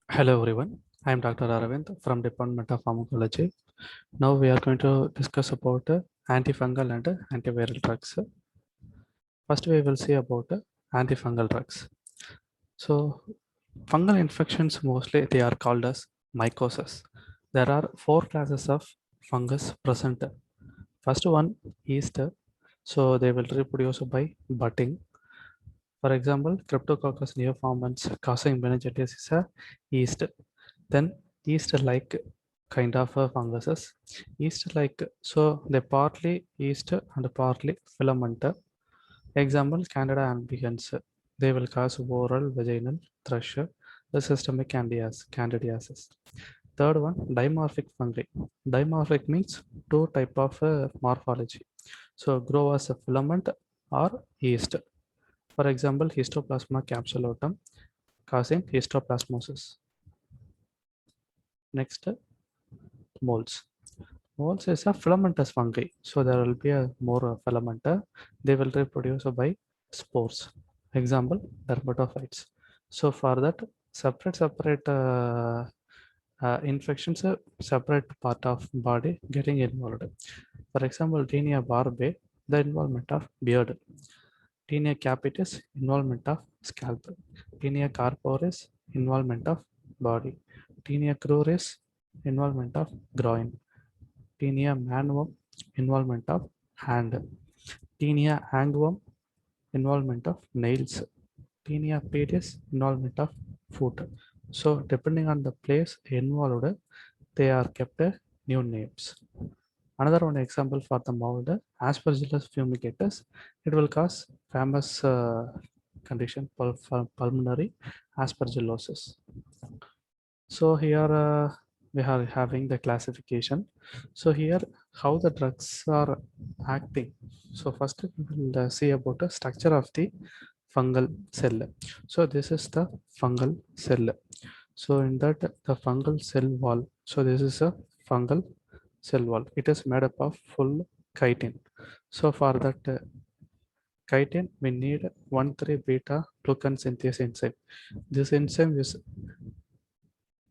Hello everyone, I am Dr. Aravind from Department of Pharmacology. Now we are going to discuss about antifungal and antiviral drugs. First we will see about antifungal drugs. So fungal infections mostly they are called as mycosis. There are four classes of fungus present. First one yeast. So they will reproduce by budding. For example, Cryptococcus neoformans causing meningitis is a yeast. Then yeast-like kind of funguses. Yeast-like, so they partly yeast and partly filament. Example, Candida albicans. They will cause oral, vaginal, thrush, the systemic candidiasis. Third one, dimorphic fungi. Dimorphic means two type of morphology. So grow as a filament or yeast. For example, Histoplasma capsulotum causing histoplasmosis. Next, molds. Molds is a filamentous fungi. So there will be a more filament. They will reproduce by spores. Example, dermatophytes. So for that, separate infections, separate part of body getting involved. For example, Tinea barbae, the involvement of beard. Tinea capitis, involvement of scalp. Tinea corporis, involvement of body. Tinea cruris, involvement of groin. Tinea manuum, involvement of hand. Tinea anguum, involvement of nails. Tinea pedis, involvement of foot. So depending on the place involved, they are kept new names. Another one example for the mold, Aspergillus fumigatus. It will cause famous condition pulmonary aspergillosis. So here we are having the classification. So here how the drugs are acting. So first we will see about the structure of the fungal cell. So this is the fungal cell. So in that the fungal cell wall. So this is a fungal cell wall. It is made up of full chitin. So for that chitin we need 1,3 beta glucan synthase enzyme. This enzyme is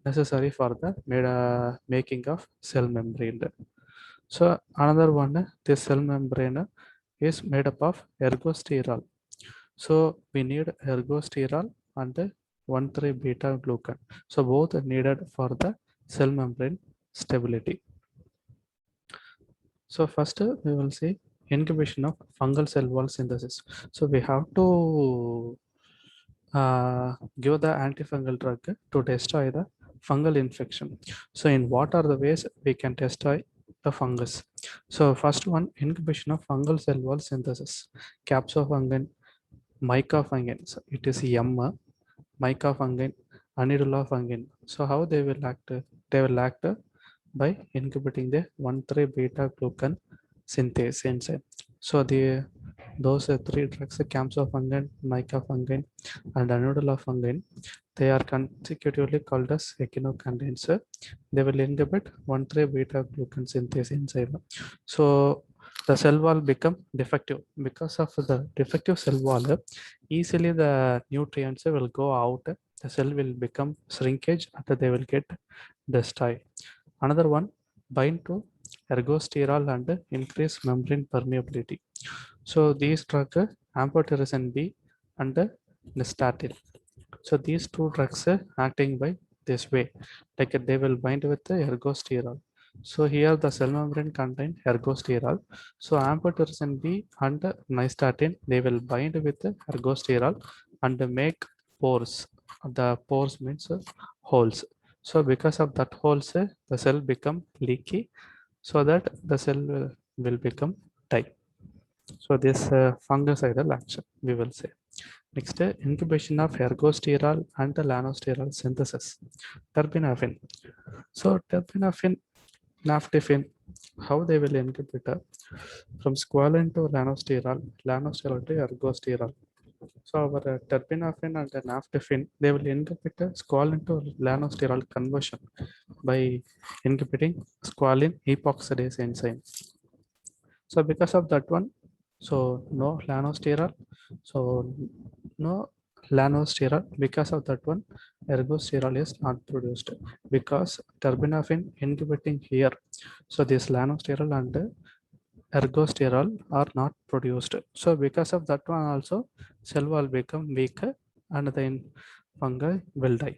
necessary for the making of cell membrane. So another one, this cell membrane is made up of ergosterol. So we need ergosterol and 1,3 beta glucan. So both are needed for the cell membrane stability. So first we will see inhibition of fungal cell wall synthesis. So we have to give the antifungal drug to destroy the fungal infection. So in what are the ways we can destroy the fungus? So first one, inhibition of fungal cell wall synthesis. Capsofungin, micafungin. So it is M, micafungin, anidulafungin. So how they will act? They will act by inhibiting the 1,3 beta glucan synthase enzyme. So the those three drugs, campsofungin, micafungin, and anodulafungin, they are consecutively called as echinocandins. They will inhibit 1,3 beta glucan synthase enzyme. So the cell wall become defective. Because of the defective cell wall, easily the nutrients will go out. The cell will become shrinkage and they will get destroyed. Another one, bind to ergosterol and increase membrane permeability. So these drugs, amphotericin B and nystatin. So these two drugs acting by this way, like they will bind with the ergosterol. So here the cell membrane contain ergosterol. So amphotericin B and nystatin, they will bind with the ergosterol and make pores. The pores means holes. So because of that holes, the cell become leaky, so that the cell will become die. So this fungicidal action we will say. Next, incubation of ergosterol and lanosterol synthesis. Terbinafine. So terbinafine, naphthepin, how they will inhibit from squalene to lanosterol, lanosterol to ergosterol. So our terbinafine and naphthepin, they will inhibit squalene to lanosterol conversion by inhibiting squalene epoxidase enzyme. So because of that one, so no lanosterol, so no Lanosterol. Because of that one, ergosterol is not produced because terbinafine inhibiting here. So this lanosterol and ergosterol are not produced. So because of that one also, cell will become weaker and the fungi will die.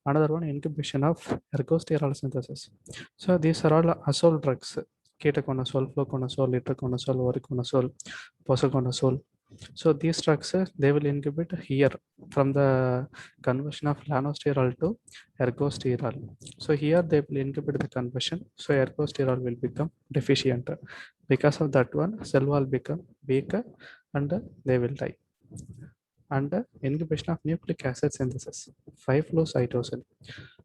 Another one, inhibition of ergosterol synthesis. So these are all azole drugs: ketoconazole, fluconazole, itraconazole, voriconazole, posaconazole. So these drugs they will inhibit here from the conversion of lanosterol to ergosterol. So here they will inhibit the conversion. So ergosterol will become deficient. Because of that one, cell will become weaker and they will die. And inhibition of nucleic acid synthesis, 5-fluorocytosine cytosine.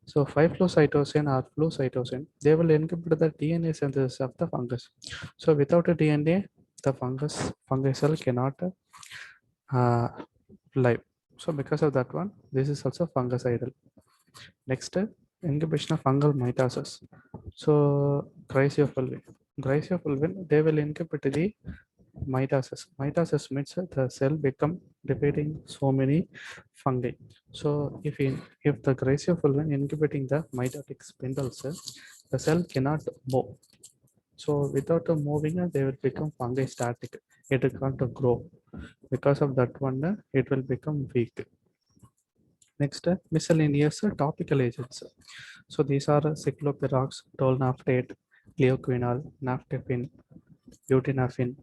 So 5-fluorocytosine cytosine or flucytosine, they will inhibit the DNA synthesis of the fungus. So without a DNA, the fungi cell cannot uh, live. So because of that one, this is also fungicidal. Next, inhibition of fungal mitosis. So Griseofulvin, they will inhibit the mitosis. Mitosis means the cell become dividing so many fungi. So if the Griseofulvin inhibiting the mitotic spindles, the cell cannot move. So without moving, they will become fungi static. It can't grow. Because of that one, it will become weak. Next, miscellaneous topical agents. So these are cyclopirox, tolnaftate, cleoquinol, naphthepin, butinafin,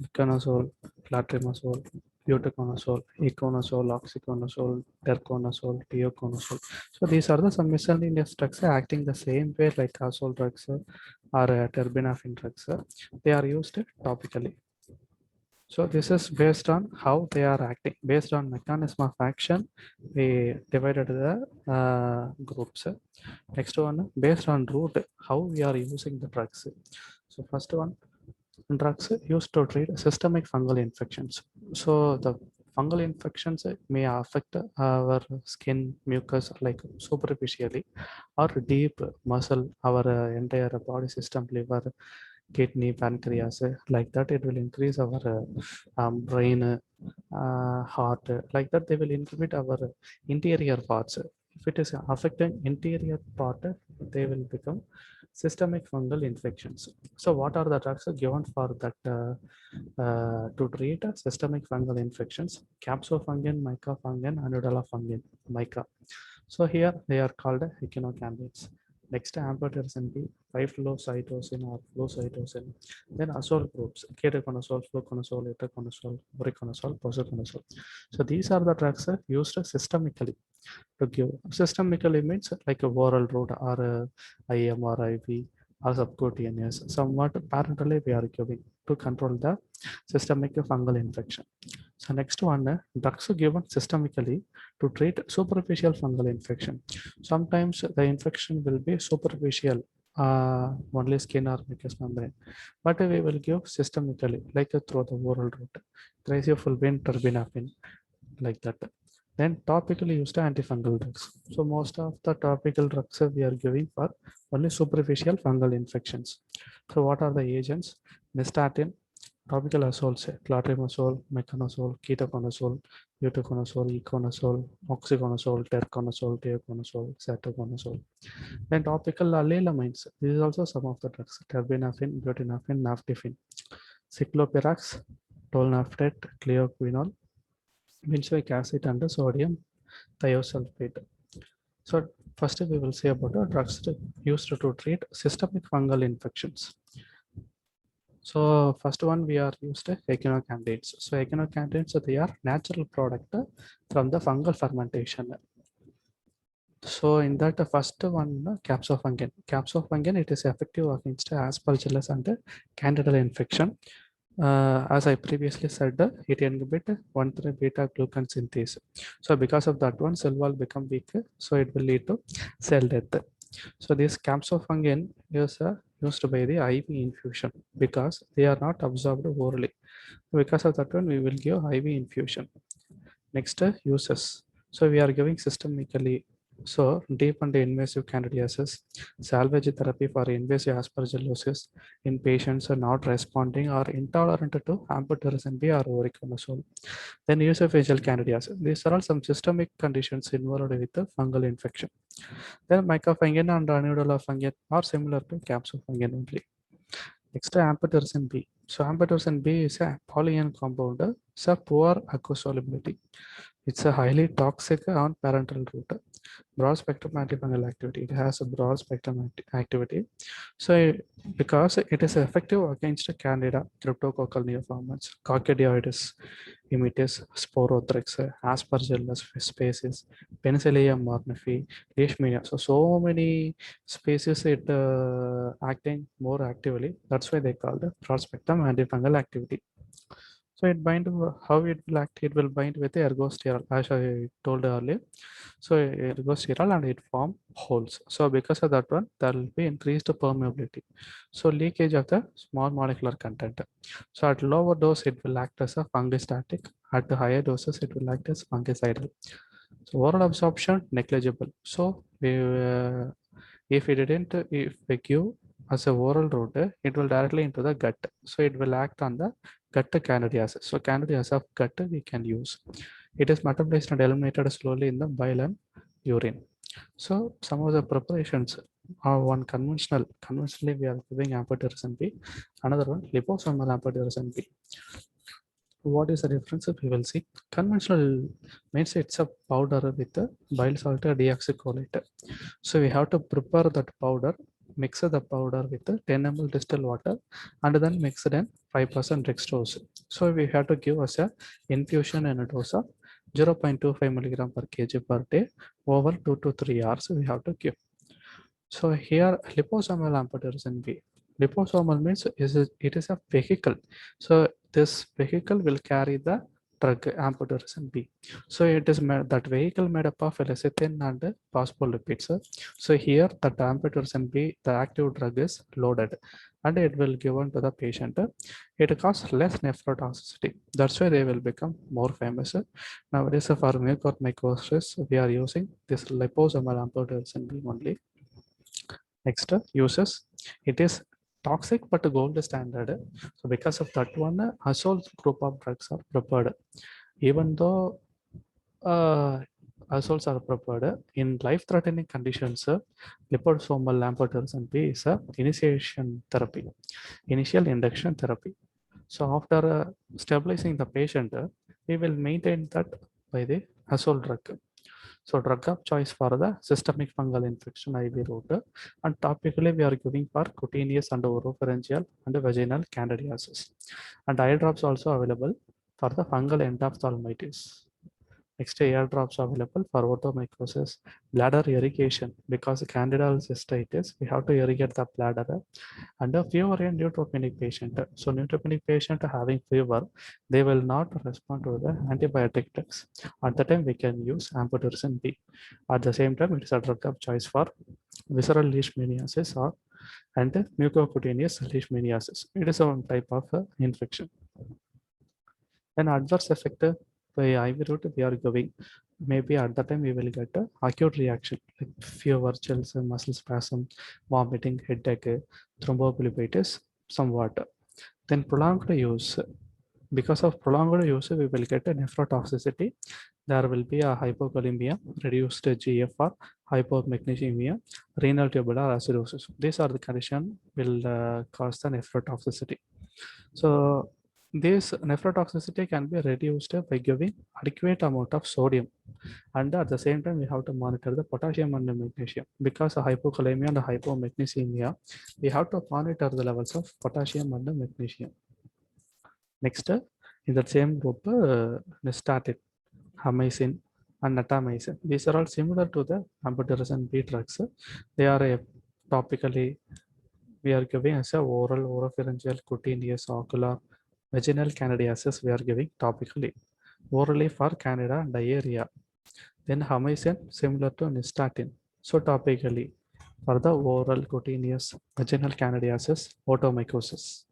iconazole, clatrimazole, butaconazole, iconazole, oxyconazole, terconazole, tioconazole. So these are the some miscellaneous drugs acting the same way like azole drugs or terbinafine drugs. They are used topically. So this is based on how they are acting. Based on mechanism of action, we divided the groups. Next one, based on route, how we are using the drugs. So first one, drugs used to treat systemic fungal infections. So the fungal infections may affect our skin mucus like superficially or deep muscle, our entire body system, liver, kidney, pancreas, like that it will increase our brain, heart, like that they will inhibit our interior parts. If it is affecting interior part, they will become systemic fungal infections. So what are the drugs given for that to treat systemic fungal infections? Capsofungin, micafungin, anudolafungin, mica. So here they are called echinocandins. Next, amphotericin B, 5-fluorocytosine or flucytosine. Then azole groups, ketoconazole, fluconazole, itraconazole, voriconazole, posaconazole. So these are the drugs used systemically to give. Systemically means like a oral route or a IM or IV or subcutaneous. Somewhat parentally we are giving to control the systemic fungal infection. So next one, drugs are given systemically to treat superficial fungal infection. Sometimes the infection will be superficial, only skin or mucous membrane, but we will give systemically, like through the oral route, Griseofulvin, terbinafine, like that. Then topically used antifungal drugs. So most of the topical drugs we are giving for only superficial fungal infections. So what are the agents? Nystatin, topical azoles, clatrimazole, meconazole, ketoconazole, butaconazole, econazole, oxyconazole, terconazole, tioconazole, cetoconazole. Then topical allylamines. This is also some of the drugs: terbinafine, butinafine, naphthepin, cyclopirax, tolnaftate, cleoquinol, benzoic acid, and sodium thiosulfate. So first we will say about the drugs used to treat systemic fungal infections. So first one we are used echinocandins. So echinocandins, they are natural product from the fungal fermentation. So in that first one, capsofungin. Capsofungin, it is effective against aspergillus and candida infection. As I previously said, it inhibits 1,3-beta glucan synthase. So because of that one, cell wall become weak, so it will lead to cell death. So this capsofungin is used by the IV infusion because they are not absorbed orally. Because of that one, we will give IV infusion. Next, uses. So we are giving systemically So deep and invasive candidiasis, salvage therapy for invasive aspergillosis in patients are not responding or intolerant to amphotericin B or voriconazole. Then esophageal candidiasis. These are all some systemic conditions involved with the fungal infection. Then mycophagian and annudola fungi are similar to capsophagian only. Next, amphotericin B. So amphotericin B is a polyion compound. It's a poor aquasolubility. It's a highly toxic on parental route. Broad spectrum antifungal activity. It has a broad spectrum activity. So because it is effective against Candida, cryptococcal neoformans, Coccidioides, Imitis, Sporothrix, Aspergillus species, Penicillium morniffi, Leishmania. So many species it acting more actively. That's why they call the broad spectrum antifungal activity. So it bind how it will act. It will bind with the ergosterol, as I told earlier. So ergosterol and it form holes. So because of that one, there will be increased permeability. So leakage of the small molecular content. So at lower dose, it will act as a fungistatic. At the higher doses, it will act as fungicidal. So oral absorption negligible. So if it didn't, if we give as a oral route, it will directly into the gut. So it will act on the gut candidiasis. So candidiasis of gut we can use. It is metabolized and eliminated slowly in the bile and urine. So some of the preparations are one conventionally we are giving amphotericin B, another one liposomal amphotericin B. What is the difference? We will see. Conventional means it's a powder with the bile salt deoxycholate. So we have to prepare that powder, mix the powder with the 10 ml distilled water, and then mix it in 5% dextrose. So we have to give us a infusion and a dose of 0.25 milligram per kg per day over 2 to 3 hours. We have to give. So here liposomal amphotericin B. Liposomal means it is a vehicle. So this vehicle will carry the drug amphotericin B. So it is that vehicle made up of lecithin and phospholipids. So here that amphotericin B, the active drug is loaded and it will given to the patient. It causes less nephrotoxicity. That's why they will become more famous. Nowadays for mucormycosis, we are using this liposomal amphotericin B only. Next uses, it is toxic but gold standard. So because of that one, a whole group of drugs are prepared. Even though azoles are prepared in life-threatening conditions, liposomal amphotericin B is a initiation therapy, initial induction therapy. So after stabilizing the patient, we will maintain that by the azole drug. So drug of choice for the systemic fungal infection IV route, and topically we are giving for cutaneous and oropharyngeal and vaginal candidiasis. And eye drops also available for the fungal endophthalmitis. Next, air drops available for otomycosis, bladder irrigation. Because candidal cystitis, we have to irrigate the bladder. And a fever in neutropenic patient. So neutropenic patient having fever, they will not respond to the antibiotic drugs. At the time, we can use amphotericin B. At the same time, it is a drug of choice for visceral leishmaniasis or and mucocutaneous leishmaniasis. It is one type of infection. An adverse effect by IV route we are giving, maybe at the time we will get a acute reaction like fever, chills, muscle spasm, vomiting, headache, thrombophlebitis, somewhat. Then prolonged use. Because of prolonged use, we will get a nephrotoxicity. There will be a hypokalemia, reduced GFR, hypomagnesemia, renal tubular acidosis. These are the conditions will cause the nephrotoxicity. So this nephrotoxicity can be reduced by giving adequate amount of sodium, and at the same time we have to monitor the potassium and the magnesium. Because of hypokalemia and hypomagnesemia, we have to monitor the levels of potassium and the magnesium. Next, in the same group, nystatin, hamycin, and natamycin. These are all similar to the amphotericin B drugs. They are topically we are giving as a oral, oropharyngeal, cutaneous, ocular, vaginal candidiasis we are giving topically. Orally for candida and diarrhea. Then hamycin similar to nystatin. So topically for the oral, cutaneous, vaginal candidiasis, otomycosis.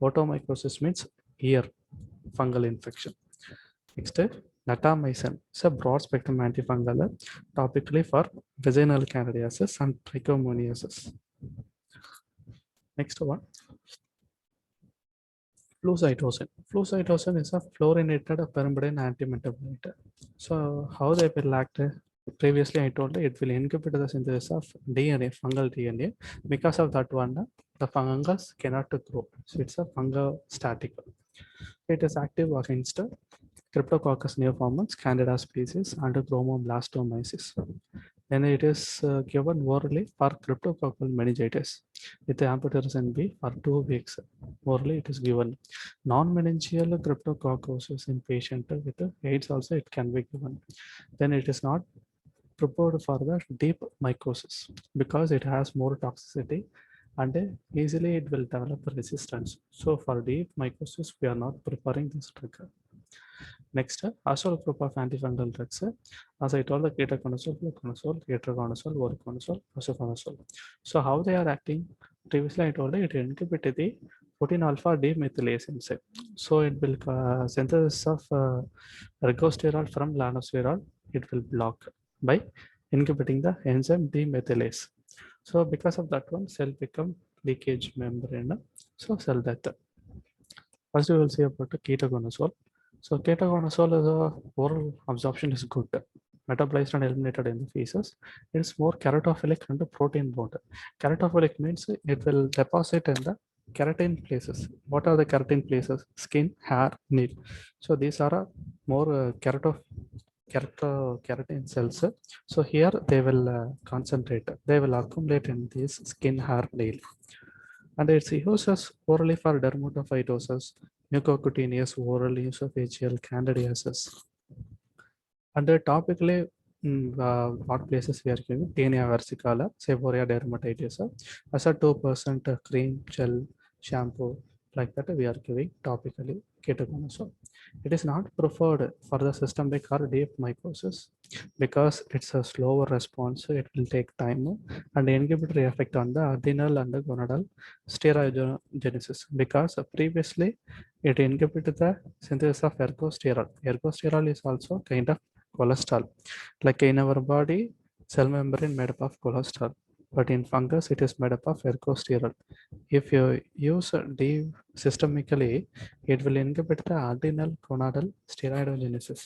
Otomycosis means ear fungal infection. Next, Natamycin is a broad spectrum antifungal topically for vaginal candidiasis and trichomoniasis. Next one, flucytosine. Flucytosine is a fluorinated pyrimidine antimetabolite. So how they will act? Previously I told you it will inhibit the synthesis of DNA, fungal DNA. Because of that one, the fungus cannot grow. So it's a fungostatic. It is active against Cryptococcus neoformans, Candida species, and Chromoblastomyces. Then it is given orally for cryptococcal meningitis with amphotericin B for 2 weeks. Orally it is given. Non-meningeal cryptococcosis in patient with AIDS also it can be given. Then it is not prepared for the deep mycosis because it has more toxicity and easily it will develop resistance. So for deep mycosis, we are not preparing this drug. Next, also group of antifungal drugs. As I told, the ketoconazole, fluconazole, ketoconazole, voriconazole, posaconazole. So how they are acting? Previously, I told you it inhibited the 14 alpha demethylase enzyme. So it will synthesis of ergosterol from lansoprazole. It will block by inhibiting the enzyme demethylase. So because of that one, cell become leakage membrane. So cell death. First, we will see about the ketoconazole. So ketoconazole is a oral absorption is good, metabolized and eliminated in the feces. It is more keratophilic and protein bound. Keratophilic means it will deposit in the keratin places. What are the keratin places? Skin, hair, nail. So these are more keratin cells. So here they will concentrate. They will accumulate in this skin, hair, nail. And its uses orally for dermatophytosis, mucocutaneous oral esophageal candidiasis. And topically, what places we are giving? Tinea versicolor, Seborrhea dermatitis, as a 2% cream, gel, shampoo, like that we are giving topically ketoconazole. It is not preferred for the systemic or deep mycosis because it's a slower response. It will take time and inhibitory effect on the adrenal and the gonadal steroidogenesis because previously it inhibited the synthesis of ergosterol. Ergosterol is also kind of cholesterol. Like in our body, cell membrane made up of cholesterol, but in fungus it is made up of ergosterol. If you use D systemically, it will inhibit the adrenal gonadal steroidogenesis.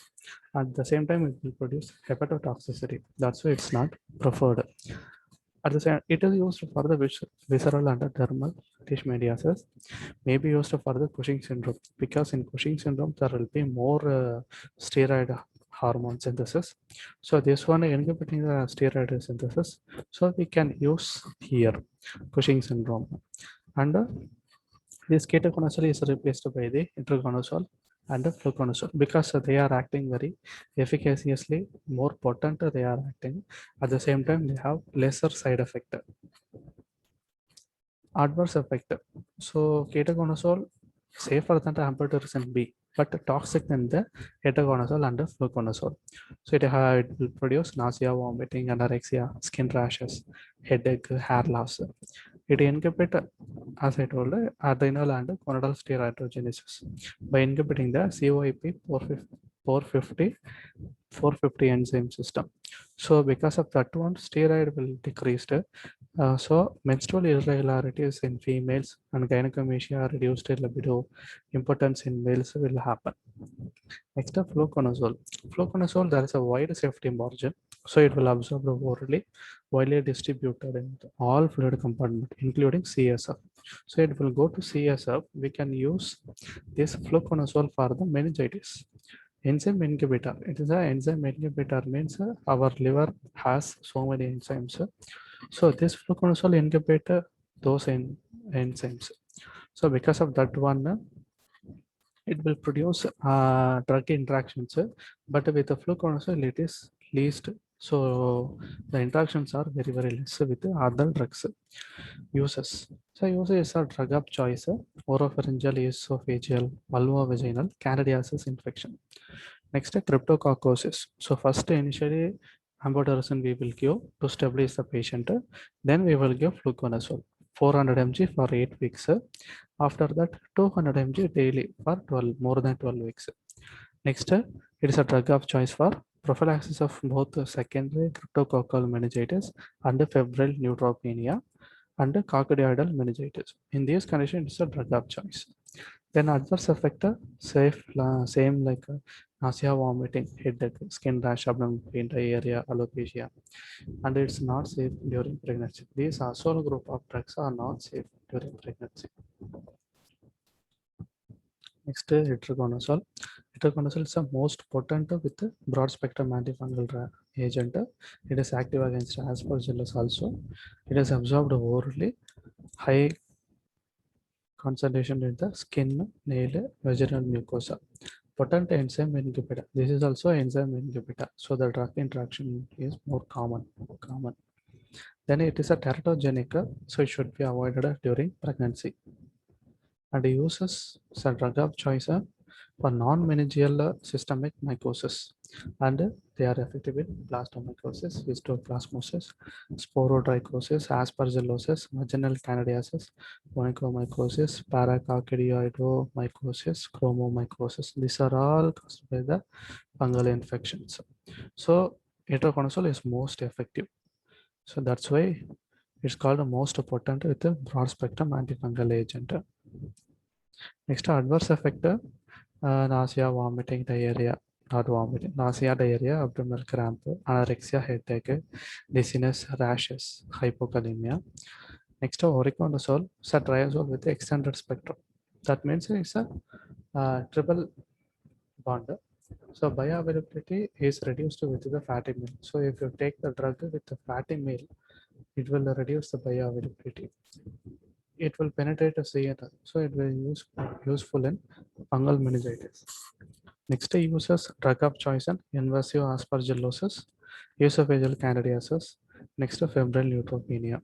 At the same time, it will produce hepatotoxicity. That's why it's not preferred. At the same, it is used for the visceral and dermal leishmaniasis. May be used for the Cushing syndrome because in Cushing syndrome there will be more steroid hormone synthesis. So this one inhibiting the steroid synthesis. So we can use here Cushing syndrome. And this ketoconazole is replaced by the itraconazole and the fluconazole because they are acting very efficaciously, more potent they are acting. At the same time, they have lesser side effect. Adverse effect. So ketoconazole safer than the amphotericin B, but toxic than the ketoconazole and the fluconazole. So it will produce nausea, vomiting, anorexia, skin rashes, headache, hair loss. It inhibits, as I told, adrenal and gonadal steroidogenesis by inhibiting the CYP 450 enzyme system. So because of that one, steroid will decrease. So menstrual irregularities in females and gynecomastia, reduced libido, impotence in males will happen. Next up, fluconazole. Fluconazole, there is a wide safety margin. So it will absorb orally, widely distributed in all fluid compartment, including CSF. So it will go to CSF. We can use this fluconazole for the meningitis. Enzyme inhibitor. It is an enzyme inhibitor means our liver has so many enzymes. So this fluconazole inhibit those enzymes. So because of that one, it will produce drug interactions, but with the fluconazole it is least. So the interactions are very, very less with other drugs uses. So uses are drug of choice, oropharyngeal, esophageal, vulvovaginal, candidiasis infection. Next, cryptococcosis. So first initially amphotericin we will give to stabilize the patient. Then we will give fluconazole 400 mg for 8 weeks. After that 200 mg daily for 12 more than 12 weeks. Next, It is a drug of choice for prophylaxis of both secondary cryptococcal meningitis and febrile neutropenia and coccidioidal meningitis. In these conditions, it's a drug of choice. Then adverse effect same like nausea, vomiting, headache, skin rash, abdominal pain, diarrhea, alopecia, and it's not safe during pregnancy. These sole group of drugs are not safe during pregnancy. Next, itraconazole. Itraconazole is the most potent with broad spectrum antifungal agent. It is active against Aspergillus also. It is absorbed orally, high concentration in the skin, nail, vaginal mucosa. Potent enzyme inhibitor. This is also enzyme inhibitor. So the drug interaction is more common. Then it is a teratogenic, so it should be avoided during pregnancy. And uses a drug of choice for non-meningeal systemic mycosis, and they are effective in blastomycosis, histoplasmosis, sporotrichosis, aspergillosis, vaginal candidiasis, onychomycosis, paracoccidioidomycosis, chromomycosis. These are all caused by the fungal infections. So itraconazole is most effective. So that's why it's called the most potent with a broad spectrum antifungal agent. Next, adverse effect, nausea, vomiting, diarrhea, not vomiting, nausea, diarrhea, abdominal cramp, anorexia, headache, dizziness, rashes, hypokalemia. Next, oriconazole, it's a triazole with extended spectrum. That means it's a triple bond. So bioavailability is reduced with the fatty meal. So if you take the drug with the fatty meal, it will reduce the bioavailability. It will penetrate a CNS, so it will be useful in fungal meningitis. Next, uses drug of choice in invasive aspergillosis, esophageal candidiasis. Next, febrile neutropenia.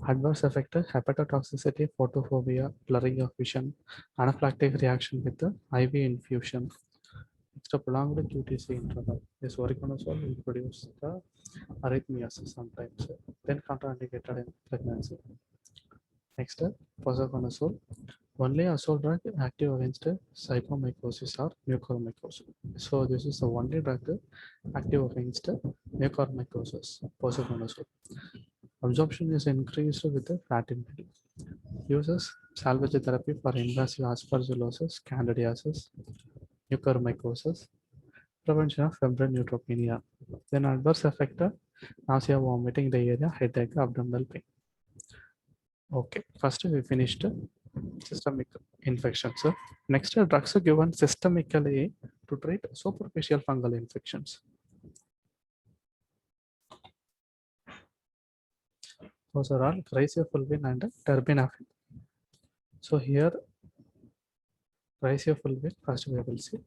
Adverse effect, hepatotoxicity, photophobia, blurring of vision, anaphylactic reaction with the IV infusion. Next, prolonged QTC interval. This oriconazole will produce the arrhythmias sometimes, then contraindicated in pregnancy. Next, posaconazole. Only azole drug active against psychomycosis or mucormycosis. So this is the only drug active against mucormycosis, posaconazole. Absorption is increased with the fatty meal. Uses salvage therapy for invasive aspergillosis, candidiasis, mucormycosis, prevention of febrile neutropenia. Then adverse effect, nausea, vomiting, diarrhea, headache, abdominal pain. Okay, first we finished systemic infections. Next, drugs are given systemically to treat superficial fungal infections. Those are all chrysofulvin and terbinafine. So here, chrysofulvin, first we will see.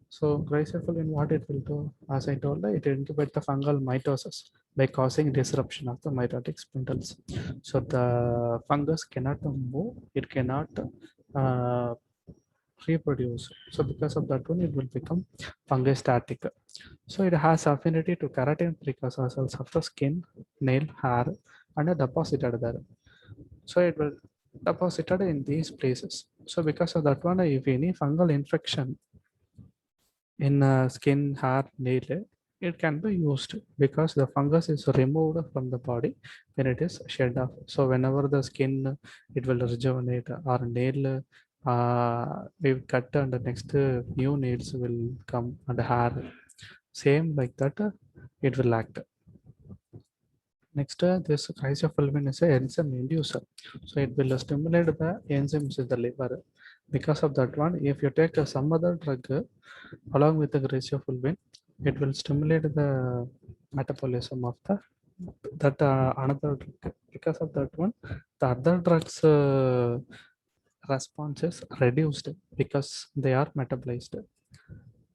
So chrysofulvin, what it will do, as I told, it inhibits the fungal mitosis by causing disruption of the mitotic spindles. So the fungus cannot move, it cannot reproduce. So because of that one, it will become fungostatic. So it has affinity to keratin precursor cells of the skin, nail, hair, and deposited there. So it will deposited in these places. So because of that one, if any fungal infection in skin, hair, nail, it can be used because the fungus is removed from the body when it is shed off. So whenever the skin, it will rejuvenate, or nail we cut, and the next new nails will come, and hair same like that it will act. Next, this chrysofulvin is an enzyme inducer, so it will stimulate the enzymes in the liver. Because of that one, if you take some other drug along with the chrysofulvin, it will stimulate the metabolism of the that another drug. Because of that one, the other drugs response is reduced because they are metabolized.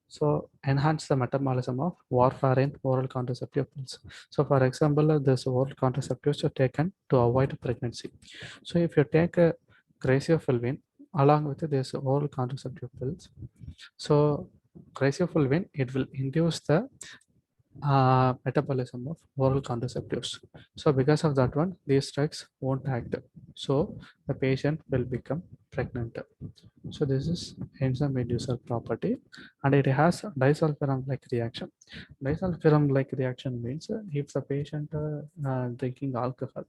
So enhance the metabolism of warfarin oral contraceptive pills. So for example, this oral contraceptives are taken to avoid pregnancy. So if you take a chrysofulvin along with this oral contraceptive pills, so chrysofulvin, it will induce the metabolism of oral contraceptives. So because of that one, these drugs won't act. So the patient will become pregnant. So this is enzyme inducer property, and it has disulfiram-like reaction. Disulfiram-like reaction means if the patient drinking alcohol,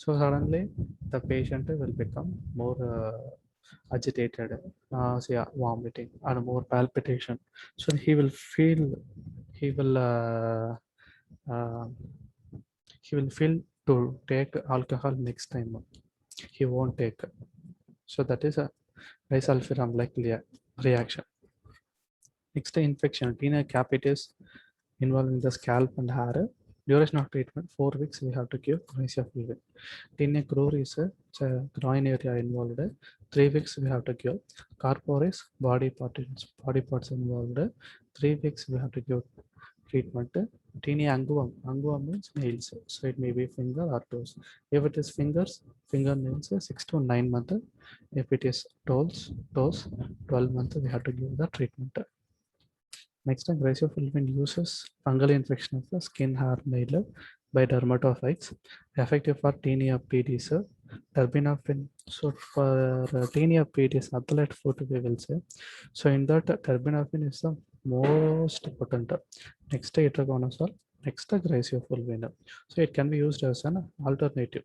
so suddenly the patient will become more agitated, nausea, vomiting, and more palpitation. So he will uh, he will feel to take alcohol next time. He won't take. So that is a disulfiram-like reaction. Next, infection. Tinea capitis involving the scalp and hair. Duration of treatment 4 weeks. We have to give isoflurane. Tinea cruris, groin area involved. 3 weeks we have to give. Corporis, body parts involved. 3 weeks we have to give treatment. Tinea anguum. Anguum means nails. So it may be finger or toes. If it is fingers, fingernails 6 to 9 months. If it is toes, 12 months we have to give the treatment. Next, Graciofulvin uses fungal infection of the skin, hair, nail by dermatophytes, effective for tinea pedis, terbinafine. So for tinea pedis, athlete foot we will say. So in that terbinafine is the most potent. Next, itraconazole. Next, Graciofulvin. So it can be used as an alternative.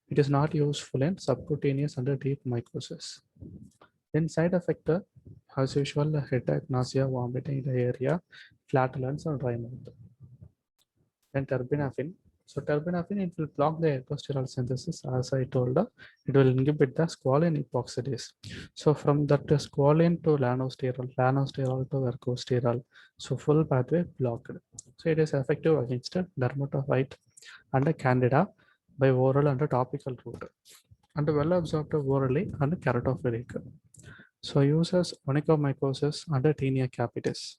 It is not useful in subcutaneous under deep mycosis. Then side effect, as usual, headache, nausea, vomiting, diarrhea, flatulence, or dry mouth. Then terbinafine. So terbinafine, it will block the ergosterol synthesis. As I told, it will inhibit the squalene epoxidase. So from that squalene to lanosterol, lanosterol to ergosterol, so full pathway blocked. So it is effective against dermatophyte and candida by oral and topical route, and well absorbed orally and keratophilic. So uses onychomycosis under tinea capitis.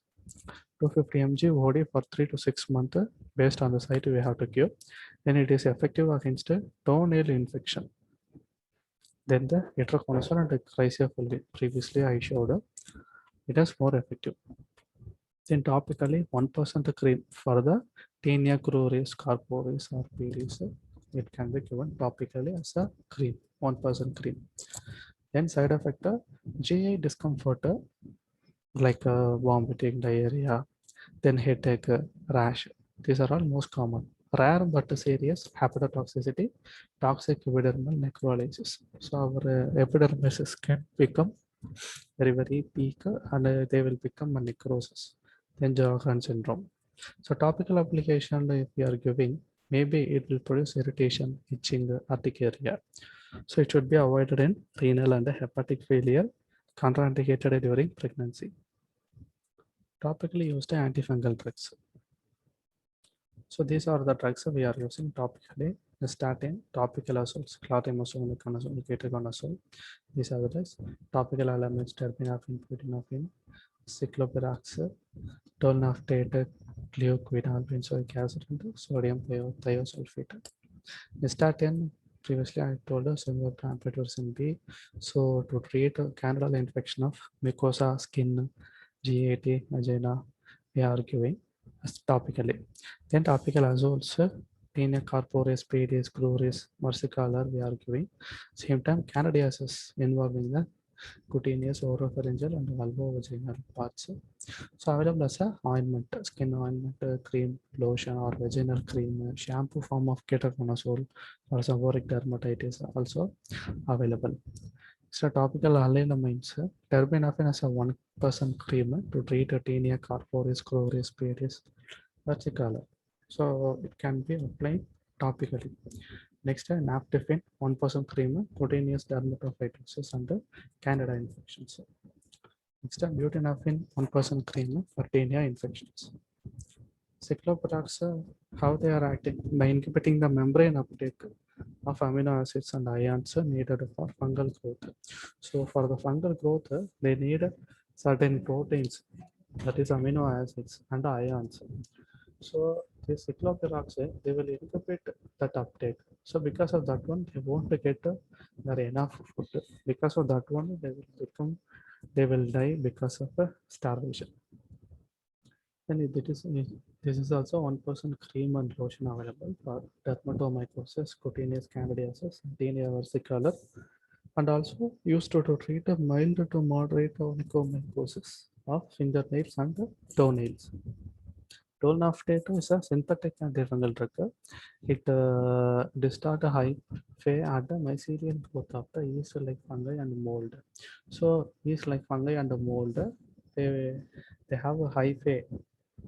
250 mg OD for 3 to 6 months based on the site we have to give. Then it is effective against a toenail infection. Then the itraconazole and cryptophyllin previously I showed it is more effective. Then topically 1% cream for the tinea cruris, corporis or pedis. It can be given topically as a cream, 1% cream. Then side effect, GI discomfort like vomiting, diarrhea, then headache, rash. These are all most common. Rare but serious hepatotoxicity, toxic epidermal necrolysis. So our epidermis can become very peak and they will become a necrosis. Then Sjogren syndrome. So topical application, if we are giving, maybe it will produce irritation, itching, urticaria. So it should be avoided in renal and hepatic failure, contraindicated during pregnancy. Topically used antifungal drugs. So these are the drugs we are using topically. The statin, topical azoles, clotimazole, conazole, ketoconazole. These are the drugs. Topical elements, terbinafine, buprenorphine, cyclopirax, tolnaftate, gluquinol, benzoic acid, and sodium thiosulfate. The statin, previously I told us similar to amphotericin B. So to treat candidal infection of mucosa, skin, GAT, vagina, we are giving topically. Then topical azoles, tinea corporis, pedis, cruris, versicolor, we are giving. Same time candidiasis involving the cutaneous, oropharyngeal and vulvovaginal parts. So available as a ointment, skin ointment, cream, lotion or vaginal cream, shampoo form of ketoconazole or seborrheic dermatitis also available. So topical allylamines, terbinafine as a 1% cream to treat a tinea corporis, cruris, pedis, versicolor. So it can be applied topically. Next, naphthalene 1% cream, cutaneous dermatophytosis and candida infections. Next, buprenorphine 1% cream for tinea infections. Cyclopirax, how they are acting by inhibiting the membrane uptake of amino acids and ions needed for fungal growth. So for the fungal growth, they need certain proteins, that is amino acids and ions. So the cyclopirax, they will inhibit that uptake. So because of that one, they won't get their enough food. Because of that one, they will die because of starvation. And this is also 1% cream and lotion available for dermatomycosis, cutaneous candidiasis, tinea versicolor, and also used to treat a mild to moderate onychomycosis of fingernails and toenails. Tolnaftate is a synthetic antifungal drug. It distort a high fay at the mycelial growth of the yeast like fungi and mold. So yeast like fungi and mold, they they have a high fay,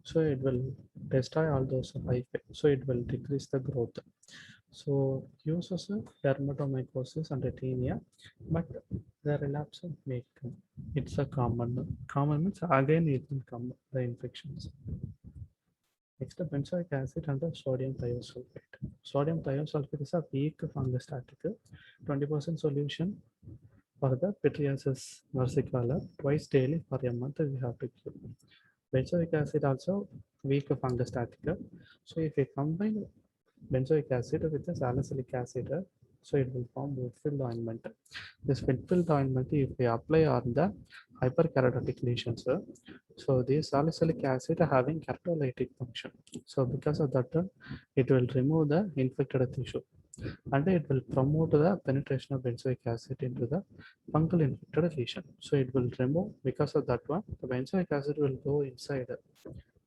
so it will destroy all those high fay. So it will decrease the growth. So uses dermatomycosis and tinea, but the relapse may come. It's a common means again it will come the infections. Next, benzoic acid and the sodium thiosulfate. Sodium thiosulfate is a weak fungostatic, 20% solution for the pityriasis versicolor twice daily for a month we have to give. Benzoic acid also weak fungostatic. So if we combine benzoic acid with the salicylic acid, so it will form wheat-filled ointment. This wheat-filled ointment, if we apply on the hyperkeratotic lesions, so this salicylic acid having keratolytic function. So because of that, it will remove the infected tissue and it will promote the penetration of benzoic acid into the fungal infected lesion. So it will remove, because of that one, the benzoic acid will go inside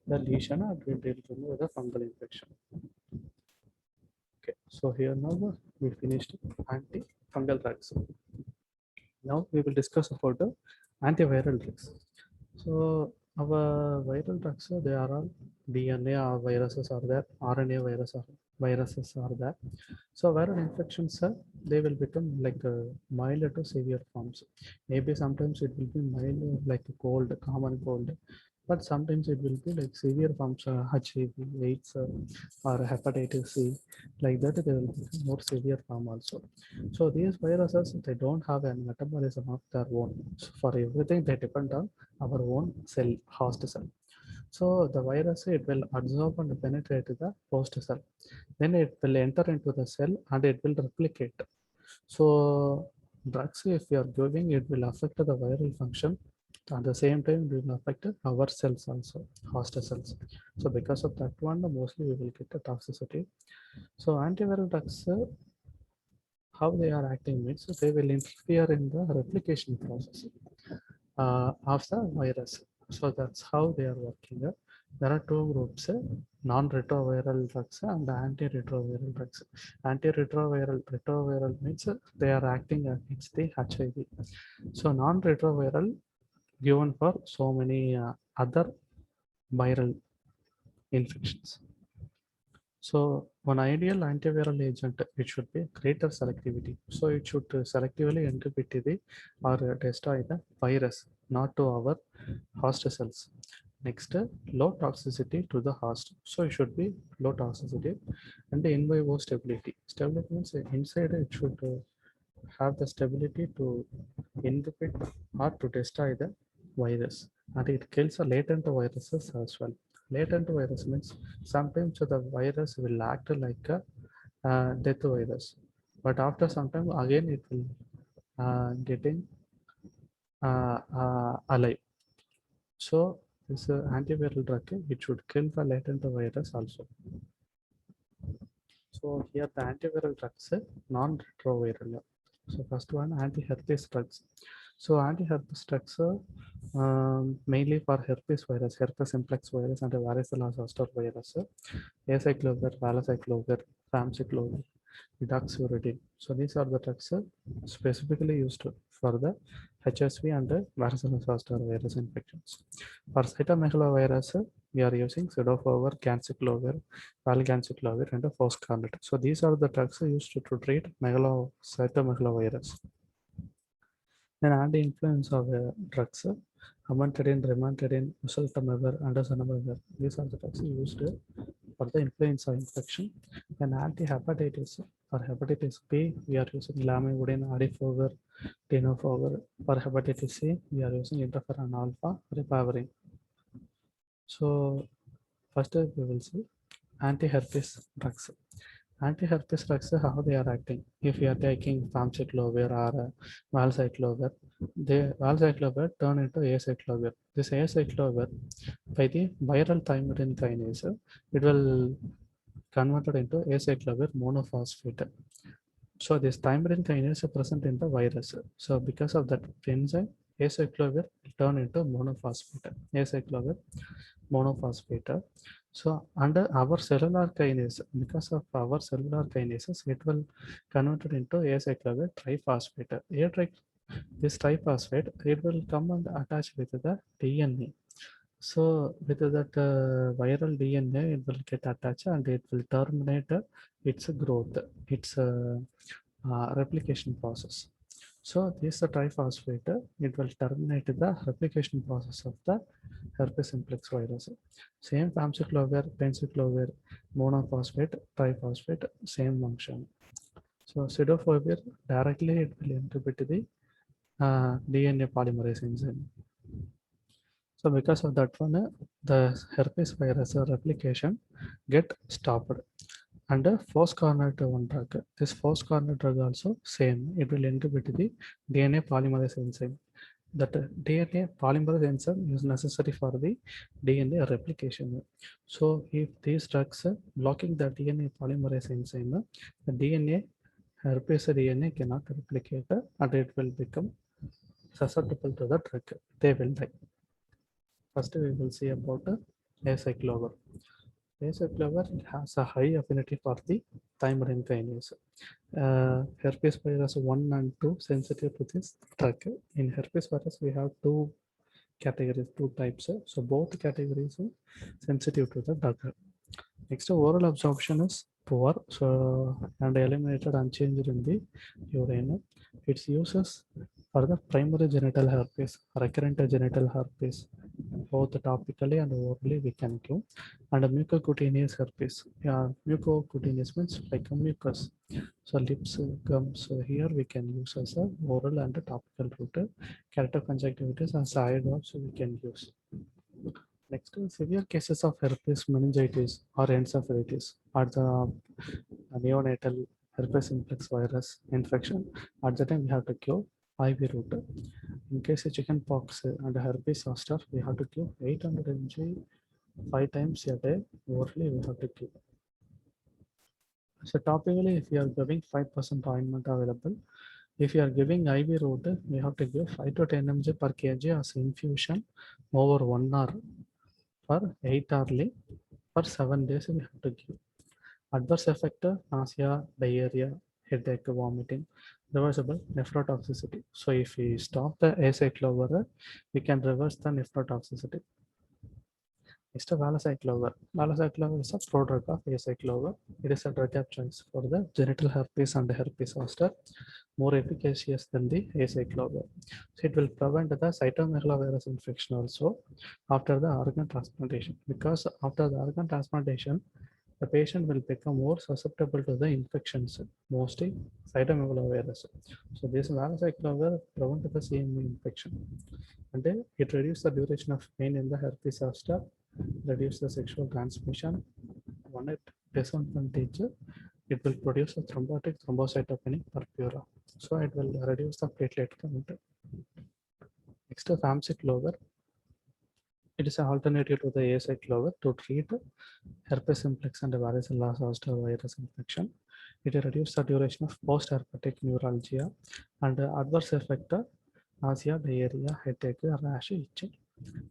the lesion and it will remove the fungal infection. Okay, so here now we finished antifungal drugs. Now we will discuss about the antiviral drugs. So our viral drugs, they are all DNA viruses are there, RNA viruses are there. So viral infections, they will become like mild to severe forms. Maybe sometimes it will be mild like a cold, common cold, but sometimes it will be like severe forms, HIV, AIDS, or hepatitis C, like that they will be more severe form also. So these viruses, they don't have a metabolism of their own. So for everything, they depend on our own cell, host cell. So the virus, it will absorb and penetrate the host cell. Then it will enter into the cell and it will replicate. So drugs, if you are giving, it will affect the viral function. At the same time, it will affect our cells also, host cells. So because of that one, mostly we will get the toxicity. So antiviral drugs, how they are acting means they will interfere in the replication process of the virus. So that's how they are working. There are two groups, non-retroviral drugs and antiretroviral drugs. Retroviral means they are acting against the HIV. So non-retroviral given for so many other viral infections. So one ideal antiviral agent, it should be greater selectivity. So it should selectively inhibit the or destroy the virus, not to our host cells. Next, low toxicity to the host. So it should be low toxicity and the in vivo stability. Stability means inside it should have the stability to inhibit or to destroy the virus, and it kills the latent viruses as well. Latent virus means sometimes the virus will act like a death virus, but after some time again it will getting alive. So this antiviral drug, it should kill the latent virus also. So here the antiviral drugs, non-retroviral. So first one, anti-herpes drugs. So anti-herpes drugs mainly for herpes virus, herpes simplex virus and varicella zoster virus, acyclovir, valacyclovir, famciclovir, doxuridine. So these are the drugs specifically used for the HSV and the varicella zoster virus infections. For cytomegalovirus, we are using cidofovir, ganciclovir, valganciclovir, and foscarnet. So these are the drugs used to treat cytomegalovirus. Then anti-influenza drugs, amantadine, rimantadine, oseltamivir, and zanamivir. These are the drugs used for the influenza infection. And anti-hepatitis, for hepatitis B, we are using lamivudine, adifovir, tenofovir. For hepatitis C, we are using interferon alpha, ribavirin. So first we will see anti-herpes drugs. Anti-herpes drugs, how they are acting. If you are taking famciclovir or valcyclovir, the valcyclovir turn into acyclovir. This acyclovir, by the viral thymidine kinase, it will converted into acyclovir monophosphate. So this thymidine kinase is present in the virus. So because of that enzyme, acyclovir will turn into monophosphate. Acyclovir monophosphate. So under our cellular kinase, because of our cellular kinases, it will convert it into acyclovir triphosphate. This triphosphate, it will come and attach with the DNA. So with that viral DNA, it will get attached and it will terminate its growth, its replication process. So this triphosphate, it will terminate the replication process of the herpes simplex virus. Same famciclovir, penciclovir, monophosphate, triphosphate, same function. So cidofovir directly it will inhibit the DNA polymerase enzyme. So because of that one, the herpes virus replication get stopped. And the first corner to one drug. This first corner drug also same. It will inhibit the DNA polymerase enzyme. That DNA polymerase enzyme is necessary for the DNA replication. So if these drugs blocking the DNA polymerase enzyme, the DNA herpes DNA cannot replicate and it will become susceptible to the drug. They will die. First, we will see about acyclovir. Acyclovir has a high affinity for the thymidine kinase. Herpes virus 1 and 2 sensitive to this drug. In herpes virus, we have two categories, two types. So both categories are sensitive to the drug. Next, oral absorption is poor, so and eliminated unchanged in the urine. Its uses for the primary genital herpes, recurrent genital herpes, both topically and orally we can give, and mucocutaneous herpes. Yeah, mucocutaneous means like a mucus. So lips, gums. So here we can use as a oral and a topical route. Keratoconjunctivitis and side drops we can use. Next, severe cases of herpes meningitis or encephalitis are the neonatal herpes simplex virus infection. At the time, we have to give IV route. In case of chicken pox and herpes zoster, we have to give 800 mg 5 times a day. Orally, we have to give. So topically, if you are giving 5% ointment available, if you are giving IV route, we have to give 5 to 10 mg per kg as infusion over 1 hour for 8 hourly. For 7 days, we have to give. Adverse effect, nausea, diarrhea, headache, vomiting, reversible nephrotoxicity. So if we stop the acyclovir, we can reverse the nephrotoxicity. Next, valacyclovir. Valacyclovir is a prodrug of acyclovir. It is a drug of choice for the genital herpes and herpes zoster, more efficacious than the acyclovir. So it will prevent the cytomegalovirus infection also after the organ transplantation, because after the organ transplantation, the patient will become more susceptible to the infections, mostly cytomegalovirus. So this valacyclovir prevents the CMV infection, and it reduces the duration of pain in the herpes zoster, reduce the sexual transmission. One at disadvantage, it will produce a thrombotic thrombocytopenic purpura. So it will reduce the platelet count. Next, famciclovir. It is an alternative to the acyclovir to treat herpes simplex and varicella zoster virus infection. It reduces the duration of post-herpetic neuralgia and adverse effect nausea, diarrhea, headache, rash, itching.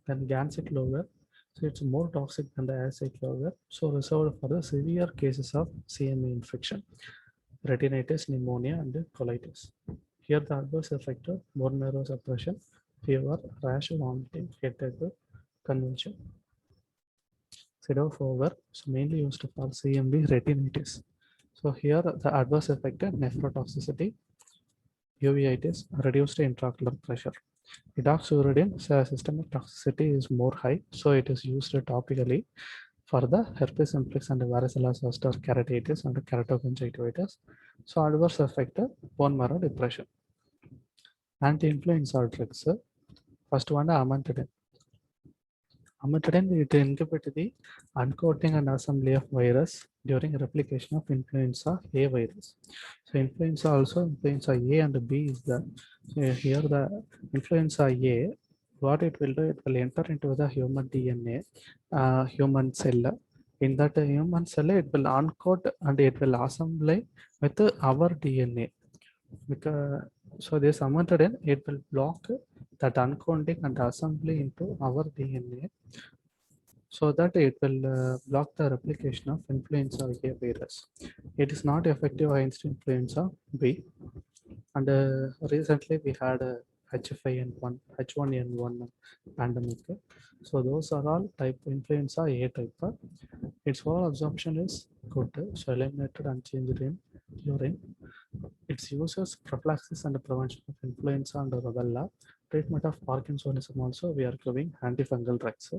Then ganciclovir. So it's more toxic than the acyclovir, so reserved for the severe cases of CME infection, retinitis, pneumonia, and colitis. Here the adverse effect of bone marrow suppression, fever, rash, vomiting, headache, convulsion. Cidofovir is mainly used for CMV retinitis. So here the adverse effect nephrotoxicity, uveitis, reduced intraocular pressure. Edoxuridine systemic toxicity is more high, so it is used topically for the herpes simplex and varicella zoster keratitis and keratoconjunctivitis. So adverse effect bone marrow depression. Anti-influenza drugs. First one amantadine. Amantadine it inhibits the uncoating and assembly of virus during replication of influenza A virus. So influenza also, influenza A and B is the, so here the influenza A, what it will do, it will enter into the human DNA, human cell. In that human cell, it will uncoat and it will assemble with our DNA. Because so this amantadine, it will block that uncoating and assembly into our DNA, so that it will block the replication of influenza A virus. It is not effective against influenza B. And recently we had a H5N1, H1N1 pandemic. So those are all type influenza A type. Its oral absorption is good, so eliminated and changed in urine. Its uses prophylaxis and prevention of influenza and rubella. Treatment of Parkinsonism also we are giving antifungal drugs.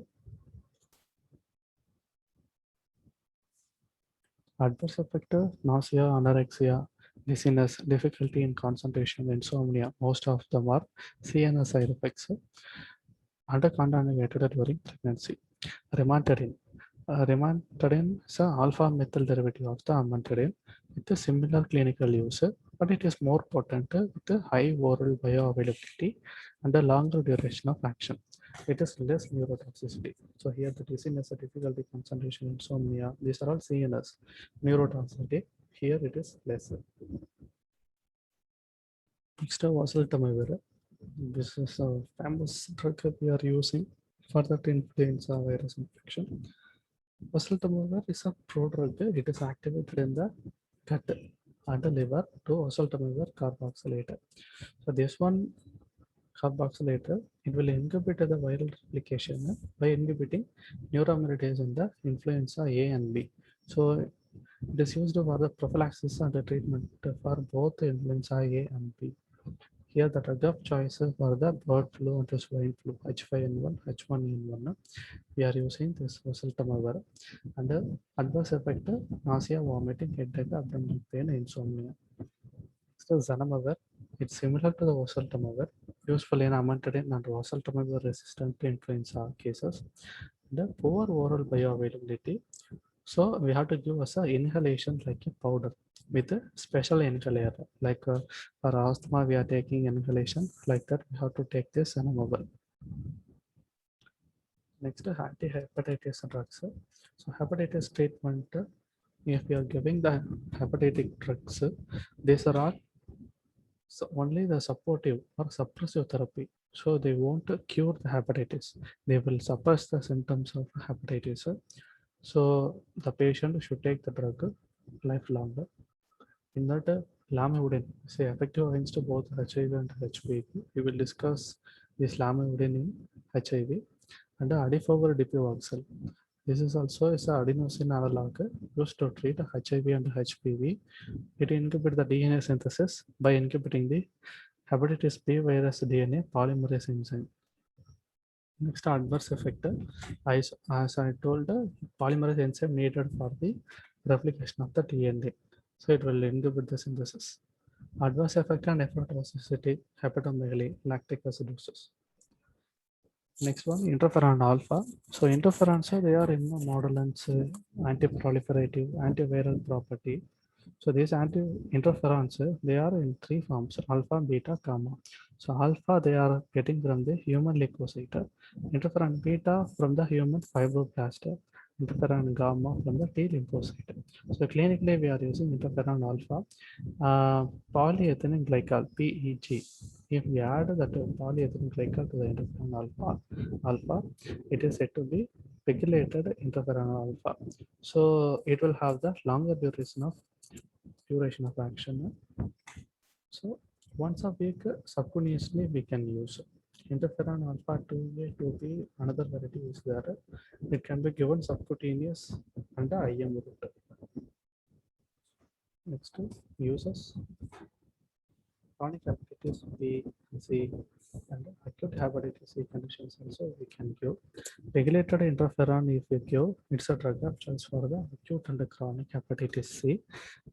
Adverse effect, nausea, anorexia, dizziness, difficulty in concentration, insomnia. Most of them are CNS side effects. Undercontaminated during pregnancy. Rimantadine. Rimantadine is an alpha methyl derivative of the amantadine with a similar clinical use, but it is more potent with a high oral bioavailability and a longer duration of action. It is less neurotoxicity. So here the dizziness, difficulty, concentration, insomnia, these are all CNS. Neurotoxicity, here it is less. Next, oseltamivir. This is a famous drug we are using for that influenza virus infection. Oseltamivir is a prodrug. It is activated in the gut and the liver to oseltamivir carboxylate. So this one carboxylator, it will inhibit the viral replication by inhibiting neuraminidase in the influenza A and B. So it is used for the prophylaxis and the treatment for both influenza A and B. Here the drug of choice for the bird flu and the swine flu, H5N1, H1N1. We are using this oseltamivir, and adverse effect, nausea, vomiting, headache, abdominal pain, insomnia. So zanamivir, it's similar to the oseltamivir, useful in amantadine and oseltamivir resistant influenza cases. The poor oral bioavailability. So we have to give us a inhalation like a powder with a special inhaler. Like for asthma, we are taking inhalation like that. We have to take this zanamivir. Next, anti-hepatitis drugs. So hepatitis treatment, if we are giving the hepatic drugs, these are all so only the supportive or suppressive therapy. So they won't cure the hepatitis. They will suppress the symptoms of hepatitis. So the patient should take the drug lifelong. In that, lamivudine is effective against both HIV and HPV. We will discuss this lamivudine in HIV and adefovir dipivaxil. This is also is an adenosine analog used to treat HIV and HPV. It inhibits the DNA synthesis by inhibiting the hepatitis B virus DNA polymerase enzyme. Next, adverse effect, as I told, polymerase enzyme needed for the replication of the DNA. So it will inhibit the synthesis. Adverse effect and nephrotoxicity, hepatomegaly, lactic acidosis. Next one, interferon alpha. So interferons, they are immunomodulants, anti-proliferative, antiviral property. So these anti-interferons, they are in three forms: alpha, beta, gamma. So alpha, they are getting from the human leukocyte. Interferon beta from the human fibroblast. Interferon gamma from the T lymphocyte. So clinically, we are using interferon alpha. Polyethylene glycol, PEG. If we add that polyethylene glycol to the interferon alpha, it is said to be pegylated interferon alpha. So it will have the longer duration of action. So once a week, subcutaneously we can use interferon alpha 2A, 2B. Another variety is there. It can be given subcutaneous and the IM route. Next, uses chronic hepatitis B, C, and acute hepatitis C conditions also we can give. Regulated interferon, if we give, it's a drug of choice for the acute and chronic hepatitis C.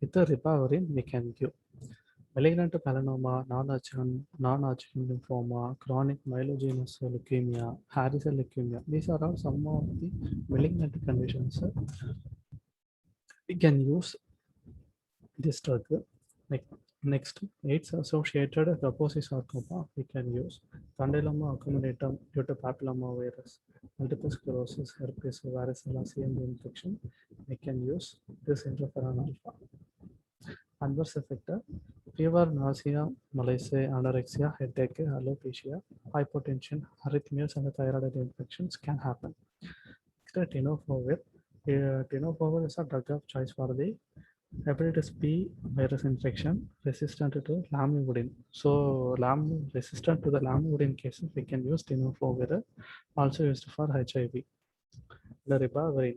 With the ribavirin, we can give. Malignant melanoma, non-Hodgkin lymphoma, chronic myelogenous leukemia, Hairy cell leukemia. These are all some of the malignant conditions. We can use this drug. Like Next, AIDS associated Kaposi sarcoma we can use. Condyloma accuminatum due to papillomavirus, multiple sclerosis, herpes, varicella, CMV infection. We can use this interferon alpha. Adverse effect: fever, nausea, malaise, anorexia, headache, alopecia, hypotension, arrhythmias, and thyroid infections can happen. Tenofovir. Tenofovir is a drug of choice for the hepatitis B virus infection resistant to lamivudine. So, resistant to the lamivudine cases, we can use tenofovir, also used for HIV. The ribavirin.